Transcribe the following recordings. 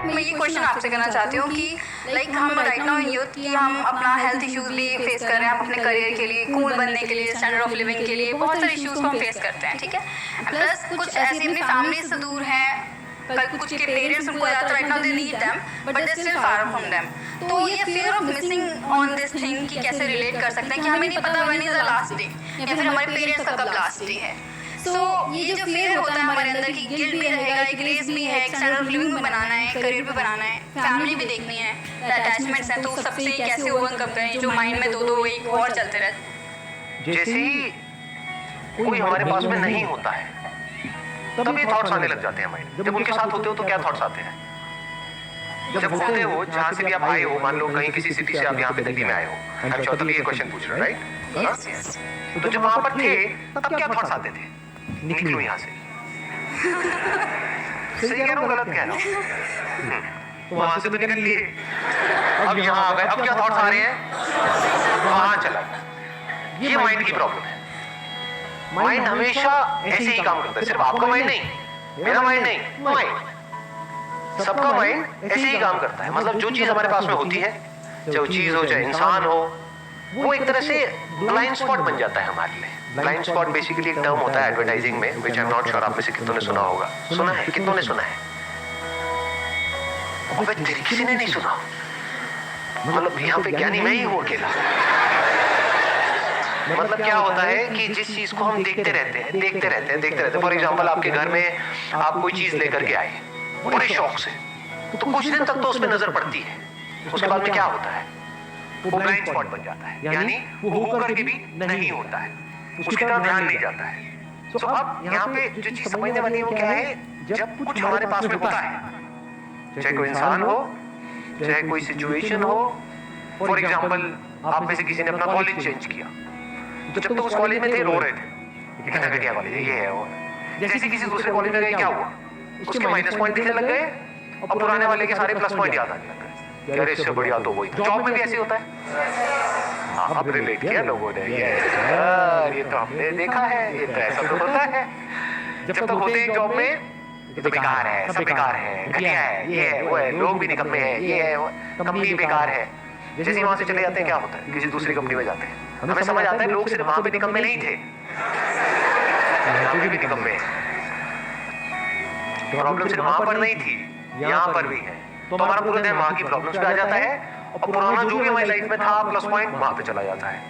मैं ये क्वेश्चन आपसे करना चाहती हूँ कि लाइक हम राइट नाउ इन यूथ कि हम अपना हेल्थ इश्यूज लिए फेस कर रहे हैं, अपने करियर के लिए, कूल बनने के लिए, स्टैंडर्ड ऑफ लिविंग के लिए बहुत सारे इश्यूज को हम फेस करते हैं, ठीक है। प्लस कुछ ऐसे अपनी फैमिली से दूर हैं, कुछ के पेरेंट्स उनको ज़्यादा right now they need them but they still far from them. तो ये fear of missing on this thing कि कैसे रिलेट कर सकते हैं कि हमें नहीं पता when is the last day या फिर हमारे पेरेंट्स का कब लास्ट डे है। सो ये जो फियर होता है हमारे अंदर की गिल्ट भी रहेगा, एक रेस भी है, एक स्टैंडर्ड ऑफ लिविंग भी बनाना है, करियर भी बनाना है, फैमिली भी देखनी है, अटैचमेंट्स हैं, तो सबसे कैसे ओवरकम करें जो माइंड में दो एक और चलते रहते। जैसे ही कोई हमारे पास में नहीं होता है तब ये थॉट्स आने लग जाते हैं माइंड। जब उनके साथ होते हो तो क्या थॉट्स आते हैं? जब होते हो जहाँ से भी आप आए हो, मान लो कहीं किसी सिटी से आप यहाँ पे दिल्ली में आए हो, अच्छा तभी ये क्वेश्चन पूछ रहे हो, राइट? तो जब वहां पर थे तब क्या थॉट्स आते थे? निकलो यहाँ से। सही कह रहा हूँ, गलत कह रहा हूँ? वहां से तो निकल लिए, अब यहाँ आ गए, अब क्या थॉट्स आ रहे हैं? वहां चला। ये माइंड की प्रॉब्लम है। माइंड हमेशा ऐसे ही काम करता है, सिर्फ आपका माइंड नहीं, मेरा माइंड नहीं, माइंड सबका माइंड ऐसे ही काम करता है। मतलब जो चीज हमारे पास में होती है, चाहे वो चीज हो चाहे इंसान हो, वो एक तरह से ब्लाइंड स्पॉट बन जाता है हमारे लिए। ब्लाइंड स्पॉट बेसिकली एक टर्म होता है एडवर्टाइजिंग में, which I am not sure आप में से कितनों ने सुना होगा। सुना है? कितनों ने सुना है? अबे तेरी किसी ने नहीं सुना? मतलब यहाँ पे ज्ञानी मैं ही हूँ अकेला। मतलब क्या होता है कि जिस चीज को हम देखते रहते हैं। फॉर एग्जांपल आपके घर में आप कोई चीज लेकर के आए बड़े शौक से, तो कुछ दिन तक तो उसमें नजर पड़ती है, उसके बाद में क्या होता है? वो ब्लाइंड स्पॉट बन जाता है, यानी वो होकर के भी नहीं होता है, उसकी तरफ ध्यान नहीं जाता है। तो अब यहाँ पे जो चीज समझने वाली है वो क्या है? जब कुछ हमारे पास में होता है, चाहे कोई इंसान हो, चाहे कोई सिचुएशन हो, फॉर एग्जांपल आप में से किसी ने अपना कॉलेज चेंज किया, तो जब तक उस कॉलेज में थे रो रहे थे, कितना घटिया कॉलेज है, ये है वो। जैसे किसी दूसरे कॉलेज में गए, क्या हुआ? उसके माइनस पॉइंट दिखने लग गए और पुराने वाले के सारे प्लस पॉइंट याद आने लग गए। अरे इससे बढ़िया तो वही। जॉब में भी ऐसे होता है। हाँ, अब रिलेट किया लोगों ने, ये तो हमने देखा है, ये तो ऐसा तो होता है। जब तक होते हैं जॉब में, ये तो बेकार है, सब बेकार है, घटिया है, ये है वो है, लोग भी निकम्मे हैं, ये है वो, कंपनी बेकार है। जैसे ही वहां से चले जाते हैं क्या होता है? किसी दूसरी कंपनी में जाते हैं, हमें समझ आता है लोग सिर्फ वहां पे निकम्मे नहीं थे, यहाँ पे भी निकम्मे हैं। प्रॉब्लम सिर्फ वहां पर नहीं थी, यहाँ पर भी है। तो हमारा पूरा ध्यान वहां की प्रॉब्लम्स पे आ जाता है और पुराना जो भी हमारी लाइफ में था प्लस पॉइंट वहां पे चला जाता है।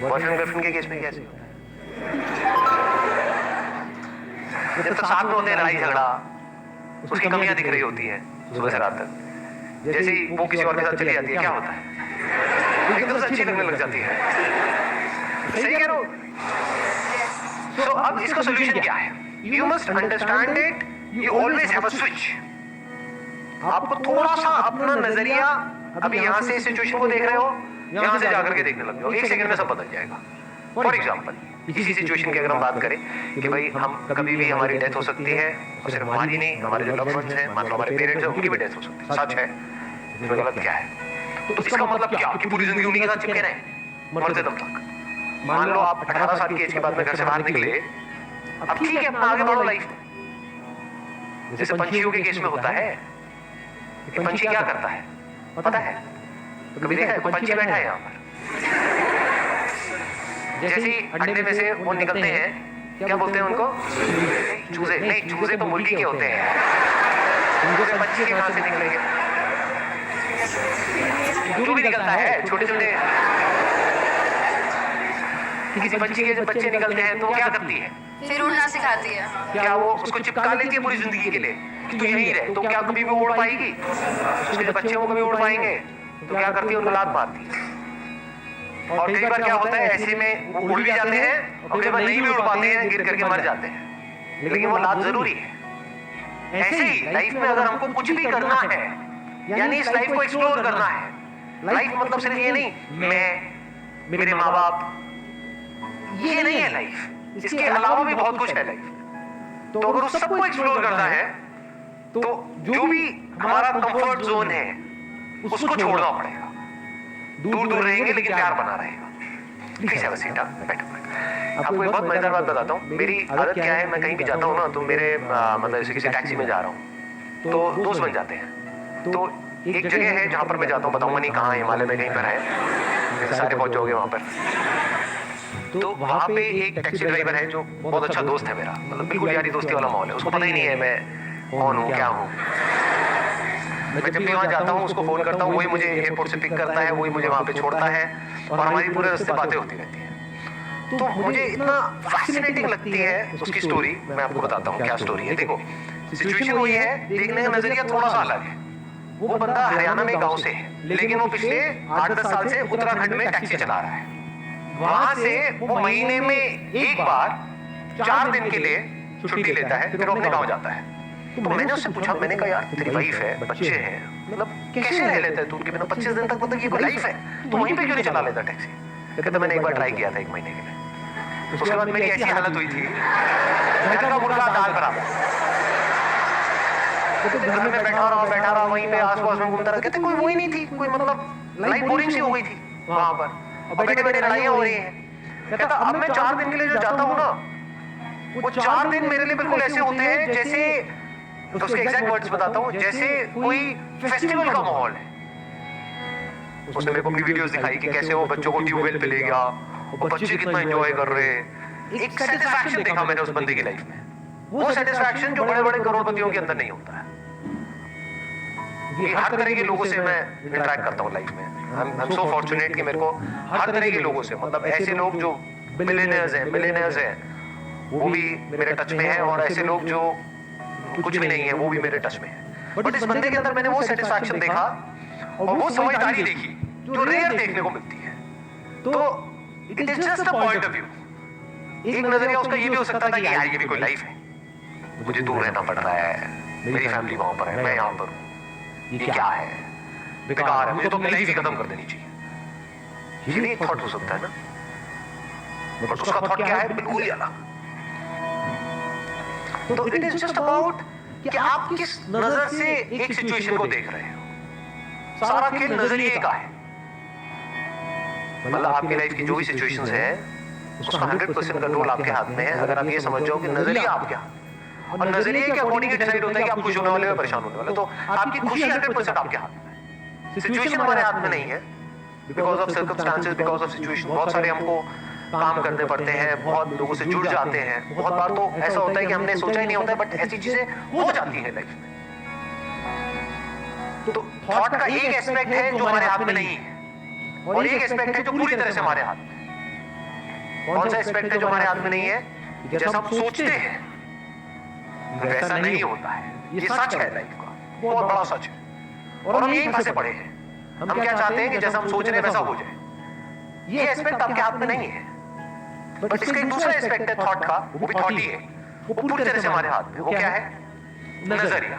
बॉयफ्रेंड गर्लफ्रेंड के केस में कैसे होता है? जब तक साथ में होते हैं लड़ाई झगड़ा, उसकी कमियां दिख रही होती हैं सुबह से रात तक। जैसे ही वो किसी और के साथ चली जाती है, क्या होता है? एकदम से अच्छी लगने लग जाती है। सही कह रहा हूं? तो अब इसका सॉल्यूशन क्या है? You must understand it, you always have a switch. आपको थोड़ा सा अपना नजरिया, अभी यहां से सिचुएशन को देख रहे हो, यहां से जाकर के देखने लग जाओ, एक सेकंड में सब बदल जाएगा। फॉर एग्जाम्पल किसी सिचुएशन की अगर हम बात करें कि भाई हम कभी भी हमारी डेथ हो सकती है, और सिर्फ हमारी नहीं, हमारे जो लव्ड वंस हैं, मान लो हमारे पेरेंट्स हैं, उनकी भी डेथ हो सकती है। सच है, इसमें गलत क्या है? तो इसका मतलब क्या कि पूरी जिंदगी उन्हीं के साथ चिपके रहे मरते दम तक। मान लो आप 18 साल की एज के बाद में घर से बाहर निकले, अब ठीक है अपना आगे बढ़ो लाइफ में। जैसे पंछियों के केस में होता है कि पंछी क्या करता है पता है? कभी देखा है? पंछी बैठा है यहाँ पर, जैसे ही अंडे में से वो निकलते हैं, क्या बोलते हैं उनको? चूजे नहीं, चूजे तो मुर्गी के होते हैं, चूजे पंछी के कहां से निकलेंगे? जो भी निकलता है छोटे छोटे, किसी पंछी के जब बच्चे निकलते हैं तो क्या करती है? फिर उड़ना सिखाती है। क्या वो उसको चिपका लेती है पूरी जिंदगी के लिए कि तू यहीं रहे? तो क्या कभी भी उड़ पाएगी? उसके बच्चे वो कभी उड़ पाएंगे? तो क्या करती है? उनको लात मारती है। और कई बार क्या होता है, ऐसे में वो उड़ भी जाते हैं और कई बार नहीं भी उड़ पाते हैं, गिर करके मर जाते हैं, लेकिन वो लात जरूरी है। ऐसे ही लाइफ में अगर हमको कुछ भी करना है, यानी इस लाइफ को एक्सप्लोर करना है, लाइफ मतलब सिर्फ ये नहीं मैं मेरे माँ बाप, ये नहीं है लाइफ, इसके अलावा भी बहुत कुछ है लाइफ। तो अगर उस सबको एक्सप्लोर करना है तो जो भी हमारा कंफर्ट जोन है उसको छोड़ना पड़ेगा। दूर दूर रहेंगे लेकिन प्यार बना रहेगा। प्लीज हैव अ सीट, बैठो। आपको एक बहुत मजेदार बात बताता हूँ। मेरी आदत क्या है, मैं कहीं भी जाता हूँ ना तो मेरे मतलब जैसे किसी टैक्सी में जा रहा हूँ तो दोस्त बन जाते हैं। तो एक जगह है जहाँ पर मैं जाता हूँ, बताऊंगा नहीं कहाँ, हिमालय में कहीं पर है, सारे पहुंच जाओगे वहाँ पर। तो वहाँ पे एक टैक्सी ड्राइवर है जो बहुत अच्छा दोस्त है मेरा, मतलब बिल्कुल यारी दोस्ती वाला माहौल है। उसको पता ही नहीं है मैं कौन हूँ, क्या हूँ। मैं जब भी वहाँ जाता हूँ उसको फोन करता हूँ, वही मुझे एयरपोर्ट से पिक करता है, वही मुझे वहाँ पे छोड़ता है, और हमारी पूरे रास्ते बातें होती रहती हैं। तो मुझे इतना फैसिनेटिंग लगती है उसकी स्टोरी। मैं आपको बताता हूँ क्या स्टोरी है। देखो, सिचुएशन वही है, देखने का नजरिया थोड़ा सा अलग है। वो बंदा हरियाणा में गांव से है, लेकिन वो पिछले 8-10 साल से उत्तराखंड में टैक्सी चला रहा है। वहां से वो महीने में एक बार 4 दिन के लिए छुट्टी लेता है, फिर वो अपने गांव जाता है। तो मैंने उससे पूछा, मैंने कहा यार तेरी वाइफ है, बच्चे हैं, मतलब कैसे रह लेता है तू उनके बिना 25 दिन तक, मतलब ये कोई लाइफ है, तो वहीं पे क्यों नहीं चला लेता टैक्सी? कहता मैंने एक बार ट्राई किया था 1 महीने के लिए, उसके बाद मेरी ऐसी हालत हुई थी, घर का मुर्गा दाल बराबर। घर में बैठा रहा वहीं पे आसपास में घूमता रहा। कहते कोई वही नहीं थी, कोई मतलब लाइफ बोरिंग सी हो गई थी वहां पर, और बैठे बैठे लड़ाइयां हो रही हैं। कहता अब मैं 4 दिन के लिए जो जाता हूँ ना, वो 4 दिन मेरे लिए बिल्कुल ऐसे होते हैं जैसे, उसके एग्जैक्ट वर्ड्स बताता हूँ, जैसे कोई फेस्टिवल का माहौल है। उसने मेरे को अपनी वीडियोस दिखाई कि कैसे वो बच्चों को ट्यूबवेल पे ले गया, और बच्चे कितना एंजॉय कर रहे हैं। एक सेटिस्फैक्शन देखा मैंने उस बंदे की लाइफ में, वो सेटिस्फैक्शन जो बड़े बड़े करोड़पतियों के अंदर नहीं होता है। ये हर तरह के लोगों से मैं इंटरेक्ट करता हूँ लाइफ में। आई एम सो फॉर्चुनेट कि मेरे को हर तरह के लोगों से, मतलब ऐसे लोग जो मिलेनियर्स हैं वो भी मेरे टच में है, और ऐसे लोग जो कुछ भी नहीं है वो भी मेरे टच में है। बट इस बंदे के अंदर मैंने वो सेटिस्फैक्शन देखा और वो समझदारी देखी जो रेयर देखने को मिलती है। तो it is just a point of view. एक नजरिया उसका ये भी हो सकता था कि यार ये भी कोई लाइफ है, मुझे दूर रहना पड़ रहा है, मेरी फैमिली वहां पर है, मैं यहाँ पर हूँ, ये क्या है, बेकार है, मुझे तो अपनी लाइफ ही खत्म कर देनी चाहिए। ये भी एक थॉट हो सकता है ना, बट उसका थॉट क्या है, बिल्कुल ही अलग। तो इट इज जस्ट अबाउट कि आप किस नजर से एक सिचुएशन को देख रहे हो। सारा खेल नजरिए का है। मतलब आपकी लाइफ की जो भी सिचुएशंस है उसका 100% कंट्रोल आपके हाथ में है, अगर आप ये समझ जाओ कि नजरिया आपके हाथ, और नजरिए के अकॉर्डिंग डिसाइड होता है कि आप खुश होने वाले हो परेशान होने वाले। तो आपकी खुशी 100% आपके हाथ में है, सिचुएशन हमारे हाथ में नहीं है। Because of circumstances, because of situation, बहुत सारे हमको काम करने पड़ते हैं, बहुत लोगों से जुड़ जाते हैं। बहुत बार तो ऐसा होता है कि हमने सोचा ही नहीं होता है, बट ऐसी चीजें हो जाती है लाइफ में। तो थॉट का एक एस्पेक्ट है जो हमारे हाथ में नहीं है, और एक एस्पेक्ट है जो पूरी तरह से हमारे हाथ में है। कौन सा एस्पेक्ट है जो हमारे हाथ में नहीं है? जैसा हम सोचते हैं वैसा नहीं होता है। ये सच है लाइफ का, बहुत बड़ा सच है, और हम यही फंसे पड़े हैं। हम क्या चाहते हैं कि जैसा हम सोच रहे हैं वैसा हो जाए। ये एस्पेक्ट आपके हाथ में नहीं है, बट इसका एक दूसरा एस्पेक्ट है थॉट का, वो भी थॉट ही है, वो पूरी तरह से हमारे हाथ में। वो क्या है? नजरिया।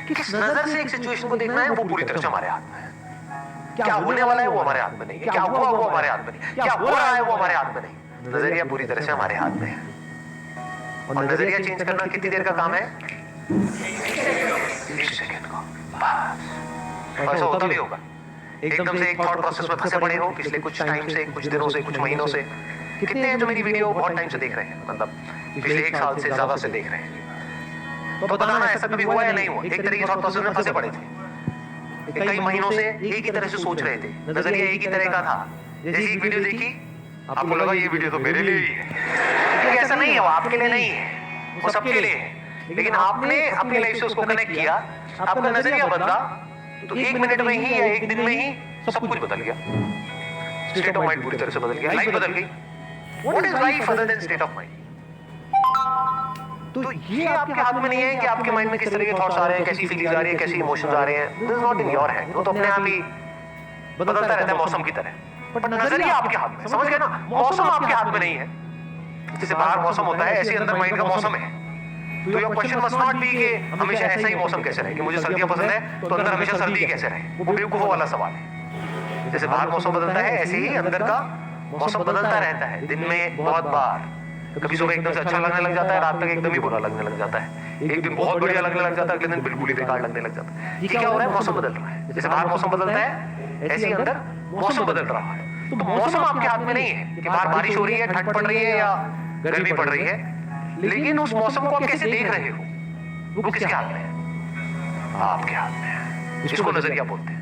किस नजर से एक सिचुएशन को देखना है वो पूरी तरह से हमारे हाथ में है। क्या होने वाला है वो हमारे हाथ में नहीं है, क्या हुआ वो हमारे हाथ में नहीं, क्या हो रहा है वो हमारे हाथ में नहीं। नजरिया पूरी तरह से हमारे हाथ में है, और नजरिया चेंज करना कितनी देर का काम है? 1 सेकंड का बस। ऐसा होता भी होगा, एकदम से एक थॉट प्रोसेस में फंसे पड़े हो पिछले कुछ टाइम से, कुछ दिनों से, कुछ महीनों से। कितने हैं जो मेरी वीडियो बहुत टाइम से देख रहे हैं, मतलब पिछले 1 साल से ज्यादा से देख रहे हैं? तो बताना ऐसा कभी हुआ या नहीं हुआ? एक तरह की थॉट प्रोसेस में फंसे पड़े थे, कई महीनों से एक ही तरह से सोच रहे थे, नजरिया एक ही तरह का था। जैसे एक वीडियो देखी, आपको लगा ये वीडियो तो मेरे लिए ही है, क्योंकि ऐसा नहीं है, वो आपके लिए नहीं है, वो सबके लिए है। लेकिन आपने अपनी लाइफ से उसको कनेक्ट किया, आपका नजरिया बदला, तो 1 मिनट में ही या 1 दिन में ही सब कुछ बदल गया। स्टेट ऑफ माइंड पूरी तरह से बदल गया, लाइफ बदल गई। What is life other than state of mind? तो ये आपके हाथ में नहीं है कि आपके माइंड में किस तरह के थॉट्स आ रहे हैं, कैसी फीलिंग्स आ रही है, कैसी इमोशंस आ रहे हैं। This is not in your hand, वो तो अपने आप ही बदलता रहता है मौसम की तरह। बट नजरिया आपके हाथ में, समझ गए ना? मौसम आपके हाथ में नहीं है। जैसे बाहर मौसम होता है, ऐसे अंदर माइंड का मौसम है। तो your question must not be कि हमेशा ऐसा ही मौसम कैसे रहे, कि मुझे सर्दियां पसंद है तो अंदर हमेशा सर्दी कैसे रहे। वो बेवकूफों वाला सवाल है। जैसे बाहर मौसम बदलता है, ऐसे ही अंदर का मौसम बदलता रहता है। दिन में बहुत बार, कभी सुबह एकदम से अच्छा लगने लग जाता है, रात तक एकदम ही बुरा लगने लग जाता है। एक दिन बहुत बढ़िया लगने लग जाता है, अगले दिन बिल्कुल ही बेकार लगने लग जाता है। ये क्या हो रहा है? मौसम बदल रहा है। जैसे बाहर मौसम बदलता है, ऐसे ही अंदर मौसम बदल रहा है। तो मौसम आपके हाथ में नहीं है कि बाहर बारिश हो रही है, ठंड पड़ रही है या गर्मी पड़ रही है, लेकिन उस मौसम को आप कैसे देख रहे हो वो किसके हाथ में है? आपके हाथ में है। इसको नजरिया बोलते हैं।